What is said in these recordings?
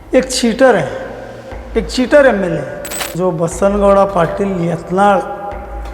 एक चीटर है, एक चीटर एमएलए जो बसनगौड़ा पाटिल यत्नाळ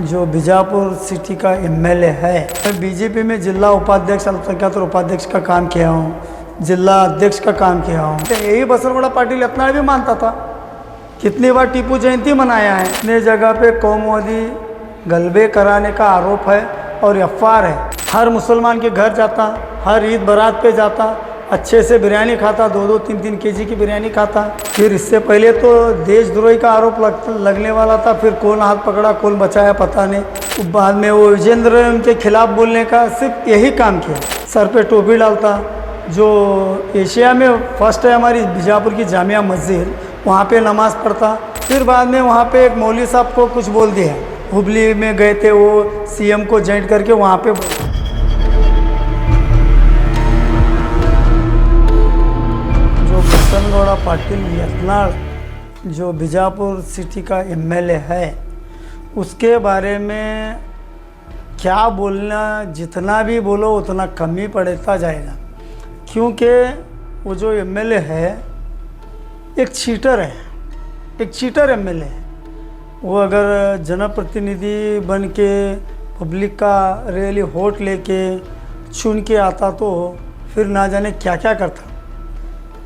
जो बीजापुर सिटी का एमएलए है। मैं बीजेपी में जिला उपाध्यक्ष अल्पसंख्याक उपाध्यक्ष का काम किया हूँ, जिला अध्यक्ष का काम किया हूँ। यही बसनगौड़ा पाटिल यत्नाळ भी मानता था। कितनी बार टीपू जयंती मनाया है। इतने जगह पे कौमवादी गलबे कराने का आरोप है और एफआईआर है। हर मुसलमान के घर जाता, हर ईद बारात पे जाता, अच्छे से बिरयानी खाता, 2-2, 3-3 केजी की बिरयानी खाता। फिर इससे पहले तो देशद्रोही का आरोप लगने वाला था, फिर कौन हाथ पकड़ा कौन बचाया पता नहीं। बाद में वो विजेंद्र उनके खिलाफ बोलने का सिर्फ यही काम किया। सर पे टोपी डालता। जो एशिया में फर्स्ट है हमारी बीजापुर की जामिया मस्जिद, वहाँ पे नमाज़ पढ़ता। फिर बाद में वहाँ पे एक मौलवी साहब को कुछ बोल दिया। हुबली में गए थे, वो सीएम को जॉइंट करके वहाँ पे जो बसनगौड़ा पाटिल यत्नाळ जो बीजापुर सिटी का एमएलए है, उसके बारे में क्या बोलना, जितना भी बोलो उतना कम ही पड़ता जाएगा। क्योंकि वो जो एमएलए है एक चीटर है, एक चीटर एमएलए है। वो अगर जनप्रतिनिधि बन के पब्लिक का रैली वोट लेके चुन के आता तो फिर ना जाने क्या क्या करता।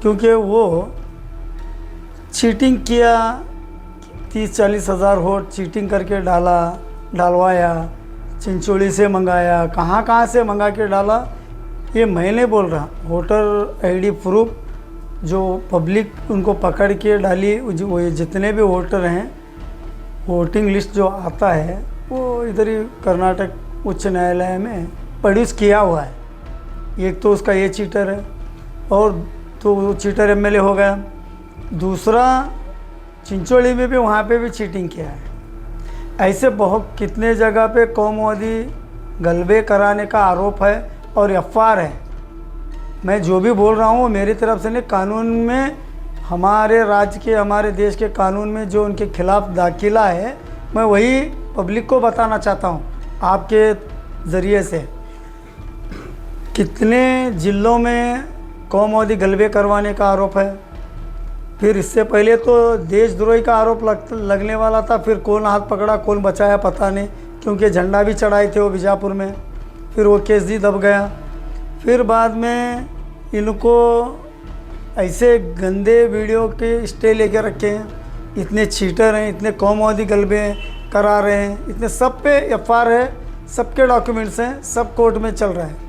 क्योंकि वो चीटिंग किया, 30-40 हज़ार वोट चीटिंग करके डालवाया, चिंचोली से मंगाया, कहाँ से मंगा के डाला ये मैं नहीं बोल रहा। वोटर आईडी प्रूफ जो पब्लिक उनको पकड़ के डाली, वो जितने भी वोटर हैं, वोटिंग लिस्ट जो आता है वो इधर ही कर्नाटक उच्च न्यायालय में प्रोड्यूस किया हुआ है। एक तो उसका ये चीटर है और तो वो चीटर एमएलए हो गया। दूसरा चिंचोली में भी वहाँ पे भी चीटिंग किया है। ऐसे बहुत कितने जगह पे कौमवादी गलबे कराने का आरोप है और एफआईआर है। मैं जो भी बोल रहा हूँ वो मेरी तरफ से नहीं, कानून में हमारे राज्य के, हमारे देश के कानून में जो उनके खिलाफ दाखिला है, मैं वही पब्लिक को बताना चाहता हूँ आपके ज़रिए से। कितने ज़िलों में कौमवादी गलबे करवाने का आरोप है। फिर इससे पहले तो देशद्रोही का आरोप लगने वाला था, फिर कौन हाथ पकड़ा कौन बचाया पता नहीं। क्योंकि झंडा भी चढ़ाए थे वो बीजापुर में, फिर वो केस भी दब गया। फिर बाद में इनको ऐसे गंदे वीडियो के स्टे लेके रखे हैं। इतने चीटर हैं, इतने कौमवादी गलबे करा रहे हैं, इतने सब पे एफआईआर है, सबके डॉक्यूमेंट्स हैं, सब कोर्ट में चल रहा है।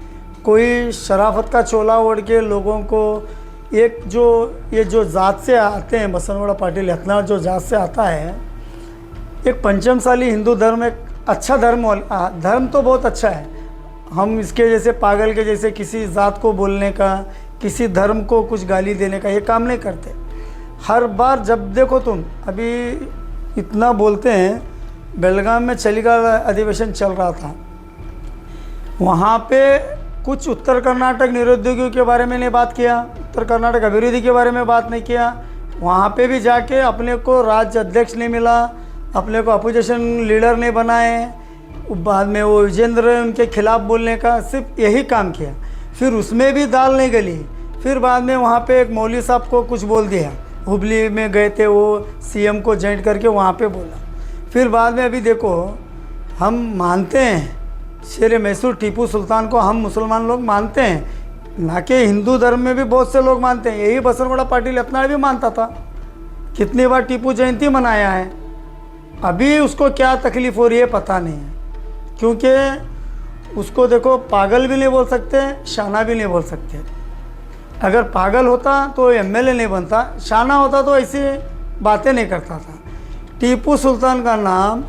कोई शराफत का चोला ओढ़ के लोगों को एक ये जो जात से आते हैं, बसनगौड़ा पाटिल यत्नाळ जो जात से आता है, एक पंचमसाली हिंदू धर्म एक अच्छा धर्म तो बहुत अच्छा है। हम इसके जैसे पागल के जैसे किसी जात को बोलने का, किसी धर्म को कुछ गाली देने का ये काम नहीं करते। हर बार जब देखो तुम, अभी इतना बोलते हैं, बेलगाम में चलिका अधिवेशन चल रहा था, वहाँ पे कुछ उत्तर कर्नाटक निरुद्योगियों के बारे में नहीं बात किया, उत्तर कर्नाटक अभिवृद्धि के बारे में बात नहीं किया। वहाँ पे भी जाके अपने को राज्य अध्यक्ष नहीं मिला, अपने को अपोजिशन लीडर नहीं बनाए। बाद में वो विजेंद्र उनके खिलाफ बोलने का सिर्फ यही काम किया। फिर उसमें भी दाल नहीं गली। फिर बाद में वहाँ पे एक मौलवी साहब को कुछ बोल दिया। हुबली में गए थे, वो सीएम को जॉइंट करके वहाँ पे बोला। फिर बाद में अभी देखो, हम मानते हैं शेर मैसूर टीपू सुल्तान को, हम मुसलमान लोग मानते हैं, ना कि हिंदू धर्म में भी बहुत से लोग मानते हैं। यही बसनगौड़ा पाटिल यत्नाळ भी मानता था। कितनी बार टीपू जयंती मनाया है। अभी उसको क्या तकलीफ़ हो रही है पता नहीं है। क्योंकि उसको देखो, पागल भी नहीं बोल सकते, शाना भी नहीं बोल सकते। अगर पागल होता तो एमएलए नहीं बनता, शाना होता तो ऐसी बातें नहीं करता था। टीपू सुल्तान का नाम,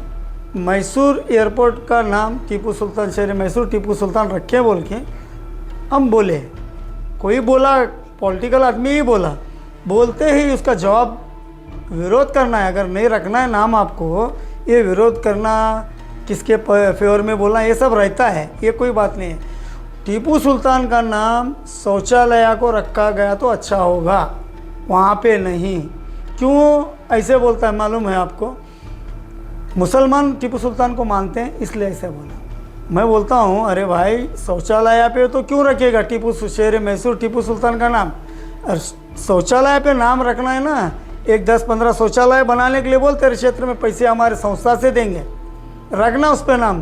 मैसूर एयरपोर्ट का नाम टीपू सुल्तान, शेर मैसूर टीपू सुल्तान रखे बोल के हम बोले। कोई बोला, पॉलिटिकल आदमी ही बोला, बोलते ही उसका जवाब विरोध करना है। अगर नहीं रखना है नाम आपको, ये विरोध करना, किसके फेवर में बोलना, ये सब रहता है, ये कोई बात नहीं है। टीपू सुल्तान का नाम शौचालय को रखा गया तो अच्छा होगा, वहाँ पे नहीं। क्यों ऐसे बोलता है मालूम है आपको? मुसलमान टीपू सुल्तान को मानते हैं इसलिए ऐसे बोला। मैं बोलता हूँ, अरे भाई शौचालय पे तो क्यों रखेगा टीपू, शेर मैसूर टीपू सुल्तान का नाम? और शौचालय पे नाम रखना है ना, एक 10-15 शौचालय बनाने के लिए बोल, तेरे क्षेत्र में पैसे हमारे संस्था से देंगे, रखना उस पर नाम,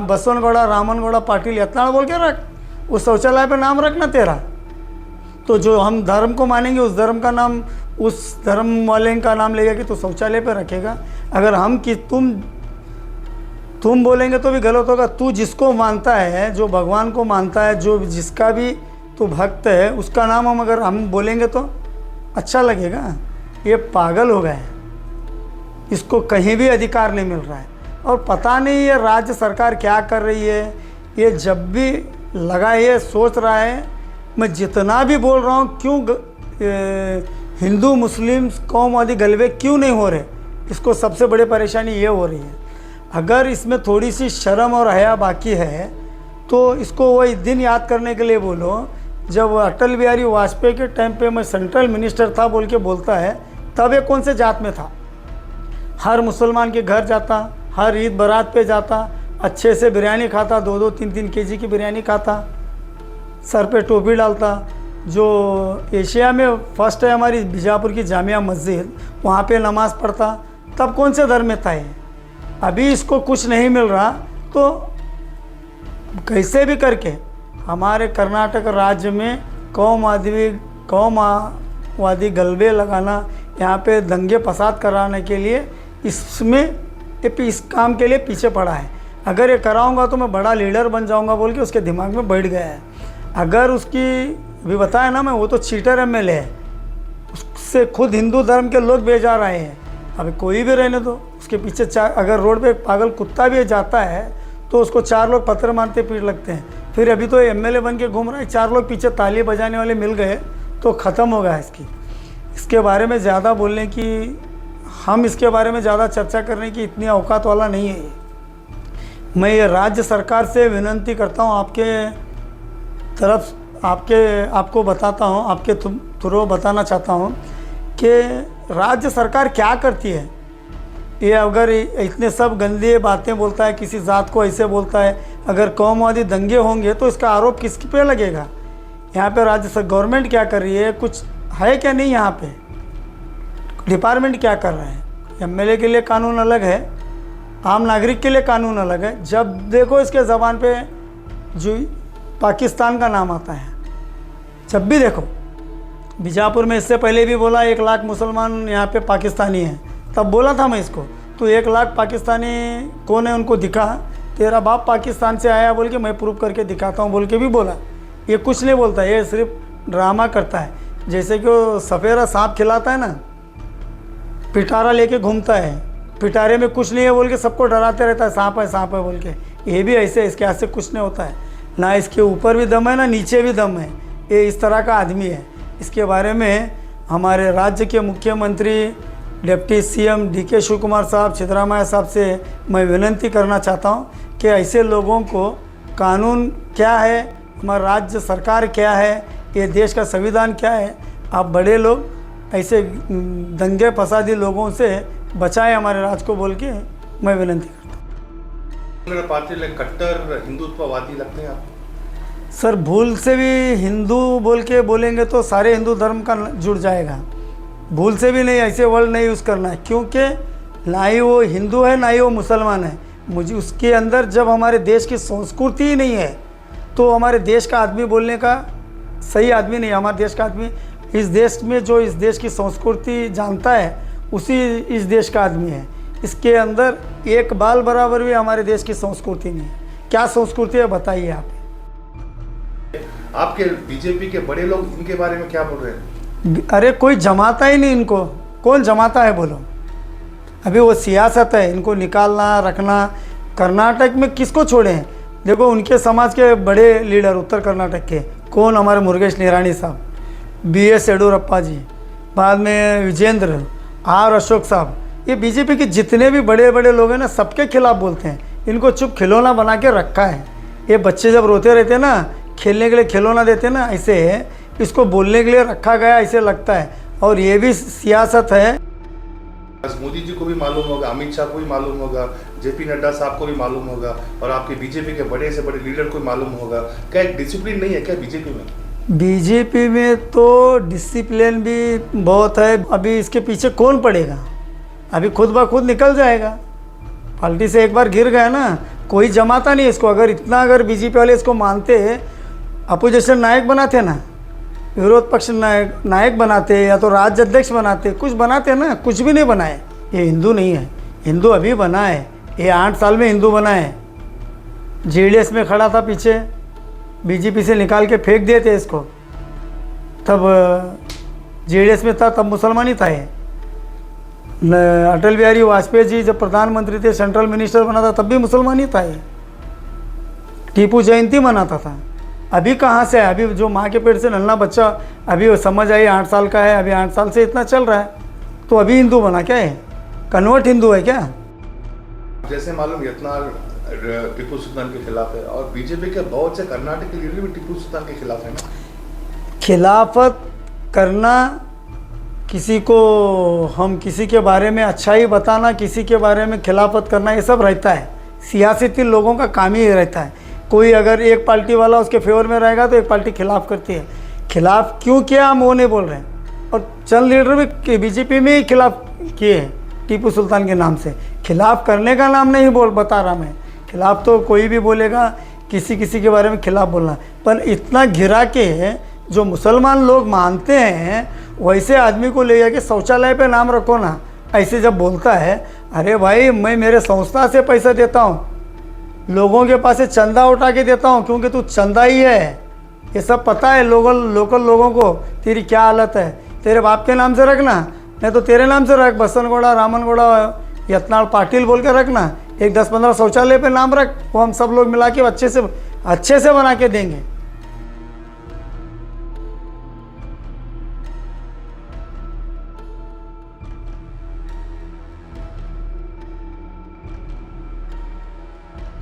बसवनगौड़ा रामनगौड़ा पाटिल इतना बोल के रख, उस शौचालय पे नाम रखना तेरा। तो जो हम धर्म को मानेंगे उस धर्म का नाम, उस धर्म वाले का नाम लेगा कि तो शौचालय पे रखेगा। अगर हम कि तुम बोलेंगे तो भी गलत होगा। तू जिसको मानता है, जो भगवान को मानता है, जो जिसका भी तू भक्त है, उसका नाम हम बोलेंगे तो अच्छा लगेगा। ये पागल हो गए, इसको कहीं भी अधिकार नहीं मिल रहा है। और पता नहीं ये राज्य सरकार क्या कर रही है। ये जब भी लगा ये सोच रहा है, मैं जितना भी बोल रहा हूँ क्यों हिंदू मुस्लिम कौमवादी गलबे क्यों नहीं हो रहे, इसको सबसे बड़ी परेशानी ये हो रही है। अगर इसमें थोड़ी सी शर्म और हया बाकी है तो इसको वही दिन याद करने के लिए बोलो जब अटल बिहारी वाजपेयी के टाइम पे मैं सेंट्रल मिनिस्टर था बोल के बोलता है, तब ये कौन से जात में था। हर मुसलमान के घर जाता, हर ईद बारात पे जाता, अच्छे से बिरयानी खाता, 2-2, 3-3 केजी की बिरयानी खाता, सर पे टोपी डालता। जो एशिया में फर्स्ट है हमारी बीजापुर की जामिया मस्जिद, वहाँ पे नमाज़ पढ़ता। तब कौन से धर्म में था ये। अभी इसको कुछ नहीं मिल रहा तो कैसे भी करके हमारे कर्नाटक राज्य में कौमवादी गलबे लगाना, यहाँ पे दंगे फसाद कराने के लिए इस काम के लिए पीछे पड़ा है। अगर ये कराऊंगा तो मैं बड़ा लीडर बन जाऊंगा बोल के उसके दिमाग में बैठ गया है। अगर उसकी भी बताया ना मैं, वो तो चीटर एमएलए है, उससे खुद हिंदू धर्म के लोग बेजार आए हैं। अभी कोई भी रहने दो, उसके पीछे अगर रोड पे एक पागल कुत्ता भी जाता है तो उसको 4 लोग पत्थर मारते पीट लगते हैं। फिर अभी तो एमएलए बन के घूम रहा है, 4 लोग पीछे ताली बजाने वाले मिल गए तो ख़त्म हो गया इसके बारे में ज़्यादा बोलने की, हम इसके बारे में ज़्यादा चर्चा करने की इतनी औकात वाला नहीं है। मैं ये राज्य सरकार से विनती करता हूँ, आपको बताता हूँ, आपके थ्रू बताना चाहता हूँ कि राज्य सरकार क्या करती है। ये अगर इतने सब गंदी बातें बोलता है, किसी ज़ात को ऐसे बोलता है, अगर कौमवादी दंगे होंगे तो इसका आरोप किस पे लगेगा। यहाँ पे राज्य गवर्नमेंट क्या कर रही है, कुछ है क्या नहीं। यहाँ पे डिपार्टमेंट क्या कर रहे हैं। एमएलए के लिए कानून अलग है, आम नागरिक के लिए कानून अलग है। जब देखो इसके ज़बान पे जो पाकिस्तान का नाम आता है, जब भी देखो। बीजापुर में इससे पहले भी बोला 1 लाख मुसलमान यहाँ पे पाकिस्तानी हैं, तब बोला था मैं इसको, तो 1 लाख पाकिस्तानी कौन है उनको दिखा, तेरा बाप पाकिस्तान से आया बोल के मैं प्रूफ करके दिखाता हूँ बोल के भी बोला। ये कुछ नहीं बोलता, ये सिर्फ ड्रामा करता है। जैसे कि वो सफ़ेरा सांप खिलाता है ना, पिटारा लेके घूमता है, पिटारे में कुछ नहीं है बोल के सबको डराते रहता है, सांप है बोल के। ये भी ऐसे, इसके हाथ से कुछ नहीं होता है, ना इसके ऊपर भी दम है ना नीचे भी दम है। ये इस तरह का आदमी है। इसके बारे में हमारे राज्य के मुख्यमंत्री deputy CM DK Shiv Kumar साहब, सिद्धरामैया साहब से मैं विनती करना चाहता हूँ कि ऐसे लोगों को कानून क्या है, हमारा राज्य सरकार क्या है, ये देश का संविधान क्या है, आप बड़े लोग ऐसे दंगे फसादी लोगों से बचाए हमारे राज्य को बोल के मैं विनती करता हूँ। पाटिल कट्टर हिंदुत्ववादी लगते हैं आप? सर भूल से भी हिंदू बोल के बोलेंगे तो सारे हिंदू धर्म का जुड़ जाएगा। भूल से भी नहीं, ऐसे वर्ड नहीं यूज़ करना है, क्योंकि ना ही वो हिंदू है ना ही वो मुसलमान है। मुझे उसके अंदर जब हमारे देश की संस्कृति ही नहीं है तो हमारे देश का आदमी बोलने का सही आदमी नहीं है। हमारे देश का आदमी इस देश में जो इस देश की संस्कृति जानता है उसी इस देश का आदमी है। इसके अंदर एक बाल बराबर भी हमारे देश की संस्कृति नहीं है। क्या संस्कृति है बताइए आप। आपके बीजेपी के बड़े लोग इनके बारे में क्या बोल रहे हैं? अरे कोई जमाता ही नहीं इनको, कौन जमाता है बोलो। अभी वो सियासत है, इनको निकालना रखना। कर्नाटक में किसको छोड़े हैं, देखो उनके समाज के बड़े लीडर उत्तर कर्नाटक के कौन, हमारे मुरुगेश निराणी साहब, BS येडियुरप्पा जी, बाद में विजेंद्र आर अशोक साहब, ये बीजेपी के जितने भी बड़े बड़े लोग हैं ना सबके खिलाफ बोलते हैं। इनको चुप खिलौना बना के रखा है। ये बच्चे जब रोते रहते हैं ना, खेलने के लिए खिलौना देते हैं ना, ऐसे इसको बोलने के लिए रखा गया ऐसे लगता है। और ये भी सियासत है। मोदी जी को भी मालूम होगा, अमित शाह को भी मालूम होगा, JP नड्डा साहब को भी मालूम होगा और आपके बीजेपी के बड़े से बड़े लीडर को मालूम होगा। क्या एक डिसिप्लिन नहीं है क्या बीजेपी में? बीजेपी में तो डिसिप्लिन भी बहुत है। अभी इसके पीछे कौन पड़ेगा, अभी खुद ब खुद निकल जाएगा। पार्टी से एक बार गिर गया ना, कोई जमाता नहीं इसको। अगर बीजेपी वाले इसको मानते, अपोजिशन नायक बनाते ना, विरोध पक्ष नायक बनाते, या तो राज्य अध्यक्ष बनाते, कुछ बनाते ना, कुछ भी नहीं बनाए। ये हिंदू नहीं है, हिंदू अभी बना है, ये 8 साल में हिंदू बना है। जेडीएस में खड़ा था पीछे, बीजेपी से निकाल के फेंक दिए थे इसको, तब जेडीएस में था, तब मुसलमान ही था ये। अटल बिहारी वाजपेयी जी जब प्रधानमंत्री थे, सेंट्रल मिनिस्टर बना था, तब भी मुसलमान ही था ये। टीपू जयंती मनाता था। अभी कहाँ से है, अभी जो माँ के पेट से नन्हा बच्चा, अभी वो समझ आई 8 साल का है, अभी 8 साल से इतना चल रहा है, तो अभी हिंदू बना क्या है, कन्वर्ट हिंदू है क्या? जैसे मालूम यत्नाल टीपू सुल्तान के खिलाफ है, और बीजेपी के बहुत से कर्नाटक के लीडर भी टीपू सुल्तान के खिलाफ है ना। खिलाफत करना, किसी को हम किसी के बारे में अच्छा ही बताना, किसी के बारे में खिलाफत करना, ये सब रहता है। सियासती लोगों का काम ही रहता है। कोई अगर एक पार्टी वाला उसके फेवर में रहेगा तो एक पार्टी खिलाफ करती है। खिलाफ क्यों किया हम वो नहीं बोल रहे हैं, और चंद लीडर भी बीजेपी में ही खिलाफ किए हैं टीपू सुल्तान के नाम से। खिलाफ करने का नाम नहीं बता रहा मैं। खिलाफ तो कोई भी बोलेगा, किसी के बारे में खिलाफ बोलना, पर इतना घिरा के जो मुसलमान लोग मानते हैं, वैसे आदमी को ले जाके शौचालय पे नाम रखो ना, ऐसे जब बोलता है, अरे भाई मैं मेरे संस्था से पैसा देता हूँ, लोगों के पास से चंदा उठा के देता हूँ, क्योंकि तू चंदा ही है। ये सब पता है लोकल लोगों को तेरी क्या हालत है। तेरे बाप के नाम से रखना, नहीं तो तेरे नाम से रख, बसनगौड़ा, रामनगौड़ा, यत्नाल पाटिल बोल के रखना। एक 10-15 शौचालय पे नाम रख, वो हम सब लोग मिला के अच्छे से बना के देंगे।